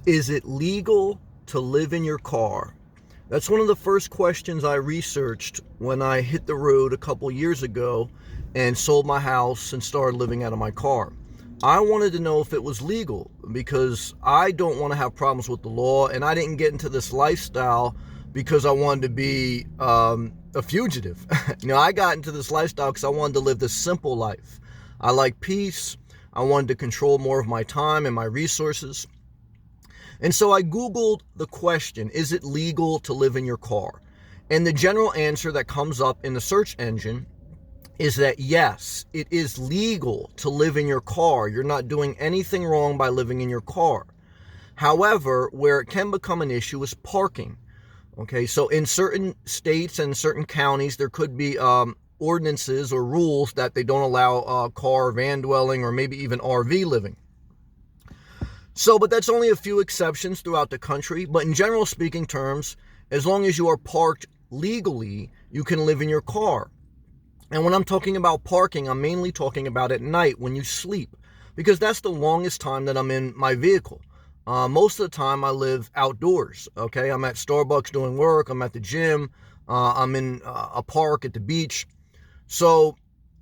Is it legal to live in your car? That's one of the first questions I researched when I hit the road a couple years ago and sold my house and started living out of my car. I wanted to know if it was legal because I don't want to have problems with the law, and I didn't get into this lifestyle because I wanted to be a fugitive. I got into this lifestyle because I wanted to live this simple life. I like peace. I wanted to control more of my time and my resources. And so I Googled the question, is it legal to live in your car? And the general answer that comes up in the search engine is that yes, it is legal to live in your car. You're not doing anything wrong by living in your car. However, where it can become an issue is parking. Okay, so in certain states and certain counties, there could be ordinances or rules that they don't allow car, van dwelling, or maybe even RV living. But that's only a few exceptions throughout the country. But in general speaking terms, as long as you are parked legally, you can live in your car. And when I'm talking about parking, I'm mainly talking about at night when you sleep, because that's the longest time that I'm in my vehicle. Most of the time I live outdoors. Okay, I'm at Starbucks doing work. I'm at the gym. I'm in a park at the beach. So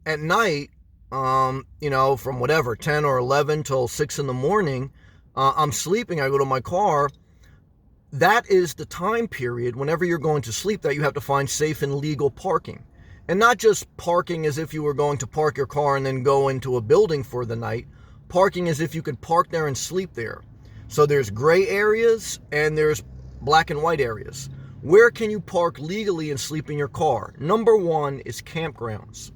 at night, from 10 or 11 till 6 in the morning, I'm sleeping, I go to my car. That is the time period whenever you're going to sleep that you have to find safe and legal parking. And not just parking as if you were going to park your car and then go into a building for the night. Parking as if you could park there and sleep there. So there's gray areas and there's black and white areas. Where can you park legally and sleep in your car? Number one is campgrounds.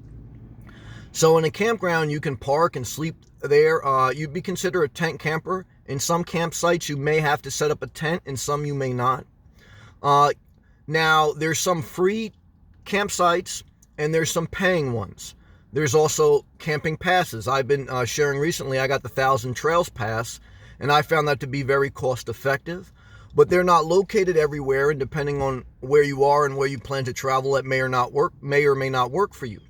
So in a campground, you can park and sleep there. You'd be considered a tent camper. In some campsites, you may have to set up a tent. In some, you may not. Now, there's some free campsites and there's some paying ones. There's also camping passes. I've been sharing recently, I got the 1,000 Trails Pass, and I found that to be very cost effective. But they're not located everywhere, and depending on where you are and where you plan to travel, it may or may not work for you.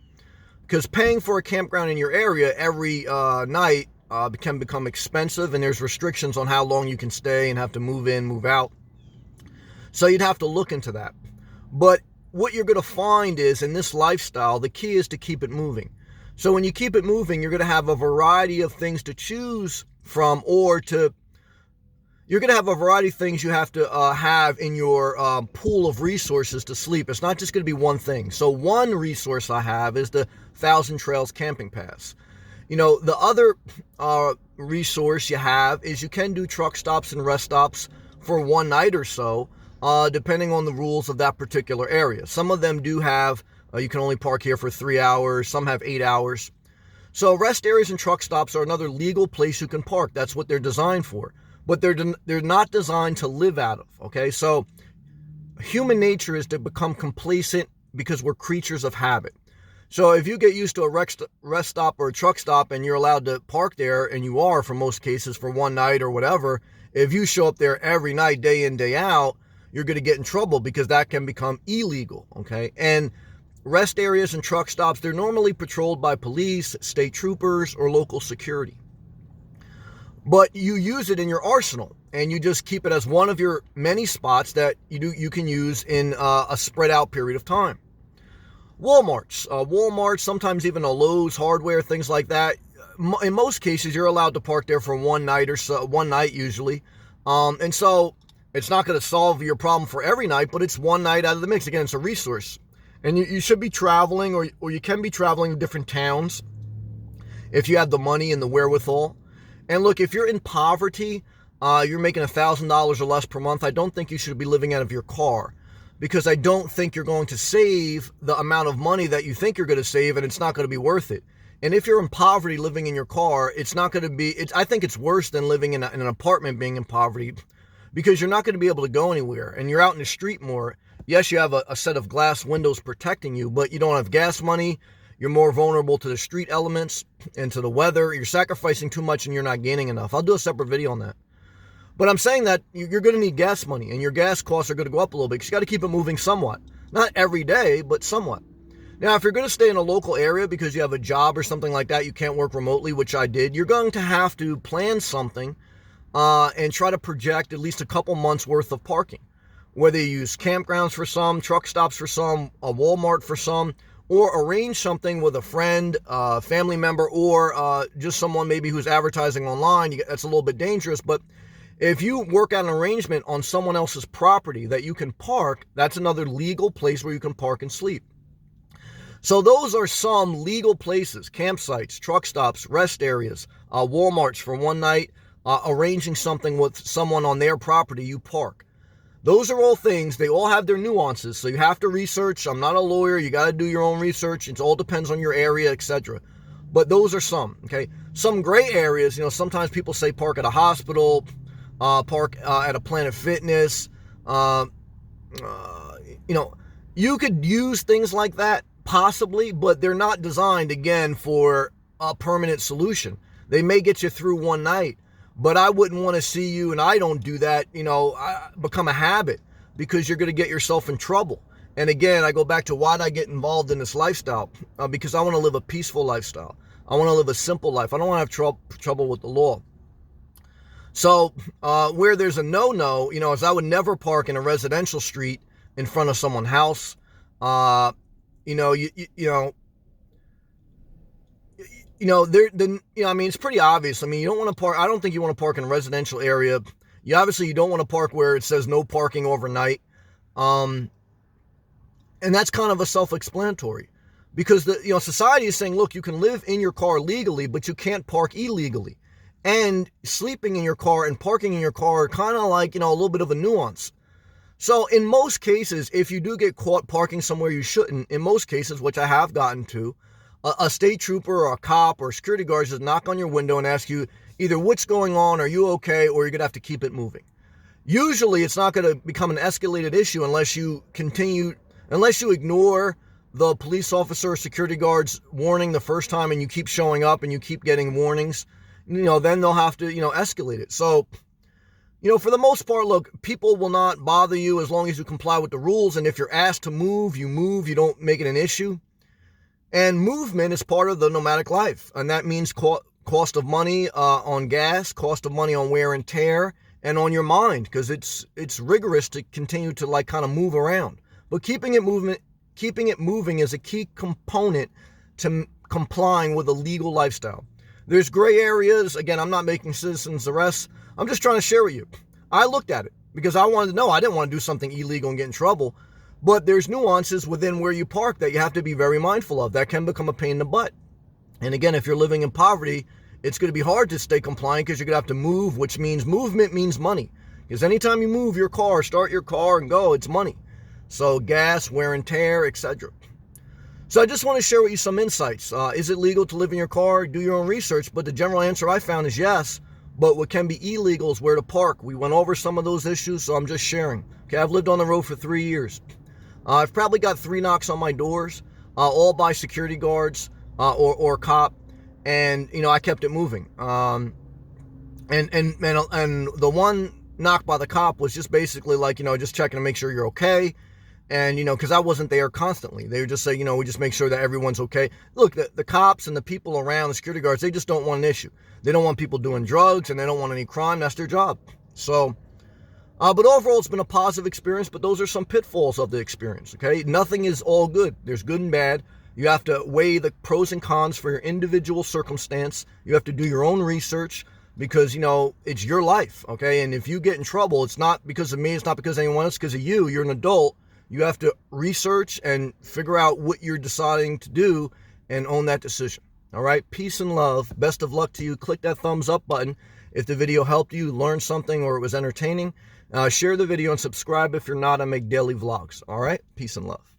Because paying for a campground in your area every night can become expensive, and there's restrictions on how long you can stay and have to move in, move out. So you'd have to look into that. But what you're going to find is in this lifestyle, the key is to keep it moving. So when you keep it moving, you're going to have a variety of things to choose from, you're going to have a variety of things you have to have in your pool of resources to sleep. It's not just going to be one thing. So one resource I have is the 1,000 Trails Camping Pass. The other resource you have is you can do truck stops and rest stops for one night or so, depending on the rules of that particular area. Some of them do have, you can only park here for 3 hours. Some have 8 hours. So rest areas and truck stops are another legal place you can park. That's what they're designed for. But they're not designed to live out of, okay? So human nature is to become complacent because we're creatures of habit. So if you get used to a rest stop or a truck stop and you're allowed to park there, and you are for most cases for one night or whatever, if you show up there every night, day in, day out, you're going to get in trouble because that can become illegal, okay? And rest areas and truck stops, they're normally patrolled by police, state troopers, or local security. But you use it in your arsenal, and you just keep it as one of your many spots that you can use in a spread out period of time. Walmarts, sometimes even a Lowe's Hardware, things like that. In most cases, you're allowed to park there for one night or so, one night usually. And so it's not going to solve your problem for every night, but it's one night out of the mix. Again, it's a resource. And you should be traveling, or you can be traveling to different towns if you have the money and the wherewithal. And look, if you're in poverty, you're making $1,000 or less per month, I don't think you should be living out of your car, because I don't think you're going to save the amount of money that you think you're going to save, and it's not going to be worth it. And if you're in poverty living in your car, it's not going to be, I think it's worse than living in an apartment being in poverty, because you're not going to be able to go anywhere, and you're out in the street more. Yes, you have a set of glass windows protecting you, but you don't have gas money. You're more vulnerable to the street elements and to the weather. You're sacrificing too much and you're not gaining enough. I'll do a separate video on that. But I'm saying that you're going to need gas money, and your gas costs are going to go up a little bit because you got to keep it moving somewhat. Not every day, but somewhat. Now, if you're going to stay in a local area because you have a job or something like that, you can't work remotely, which I did, you're going to have to plan something and try to project at least a couple months worth of parking. Whether you use campgrounds for some, truck stops for some, a Walmart for some, or arrange something with a friend, family member, or just someone maybe who's advertising online. That's a little bit dangerous, but if you work out an arrangement on someone else's property that you can park, that's another legal place where you can park and sleep. So those are some legal places: campsites, truck stops, rest areas, Walmarts for one night, arranging something with someone on their property you park. Those are all things. They all have their nuances, so you have to research. I'm not a lawyer. You got to do your own research. It all depends on your area, etc. But those are some, okay? Some gray areas, sometimes people say park at a hospital, park at a Planet Fitness. You could use things like that, possibly, but they're not designed, again, for a permanent solution. They may get you through one night, but I wouldn't want to see you, and I don't do that, become a habit, because you're going to get yourself in trouble. And again, I go back to, why did I get involved in this lifestyle? Because I want to live a peaceful lifestyle. I want to live a simple life. I don't want to have trouble with the law. So where there's a no-no, is I would never park in a residential street in front of someone's house. It's pretty obvious. You don't want to park. I don't think you want to park in a residential area. You don't want to park where it says no parking overnight. And that's kind of a self-explanatory, because society is saying, look, you can live in your car legally, but you can't park illegally. And sleeping in your car and parking in your car are kind of like, a little bit of a nuance. So in most cases, if you do get caught parking somewhere you shouldn't, in most cases, which I have gotten to, a state trooper or a cop or security guards just knock on your window and ask you either what's going on, are you okay, or you're going to have to keep it moving. Usually it's not going to become an escalated issue unless you ignore the police officer or security guard's warning the first time and you keep showing up and you keep getting warnings. Then they'll have to, escalate it. So, for the most part, look, people will not bother you as long as you comply with the rules. And if you're asked to move, you don't make it an issue. And movement is part of the nomadic life. And that means cost of money on gas, cost of money on wear and tear, and on your mind, because it's rigorous to continue to kind of move around. But keeping it moving is a key component to complying with a legal lifestyle. There's gray areas. Again, I'm not making citizens arrests. I'm just trying to share with you. I looked at it because I wanted to know. I didn't want to do something illegal and get in trouble. But there's nuances within where you park that you have to be very mindful of. That can become a pain in the butt. And again, if you're living in poverty, it's going to be hard to stay compliant because you're going to have to move, which means movement means money. Because anytime you move your car, start your car and go, it's money. So gas, wear and tear, etc. So I just want to share with you some insights. Is it legal to live in your car? Do your own research. But the general answer I found is yes. But what can be illegal is where to park. We went over some of those issues, so I'm just sharing. Okay, I've lived on the road for 3 years. I've probably got 3 knocks on my doors, all by security guards or cop. And, I kept it moving. And the one knock by the cop was just basically just checking to make sure you're okay. And, because I wasn't there constantly. They would just say, we just make sure that everyone's okay. Look, the cops and the people around, the security guards, they just don't want an issue. They don't want people doing drugs and they don't want any crime. That's their job. So, but overall, it's been a positive experience, but those are some pitfalls of the experience, okay? Nothing is all good. There's good and bad. You have to weigh the pros and cons for your individual circumstance. You have to do your own research because, it's your life, okay? And if you get in trouble, it's not because of me. It's not because of anyone else. It's because of you. You're an adult. You have to research and figure out what you're deciding to do and own that decision. All right? Peace and love. Best of luck to you. Click that thumbs up button if the video helped you, learn something, or it was entertaining. Share the video and subscribe if you're not. I make daily vlogs. All right? Peace and love.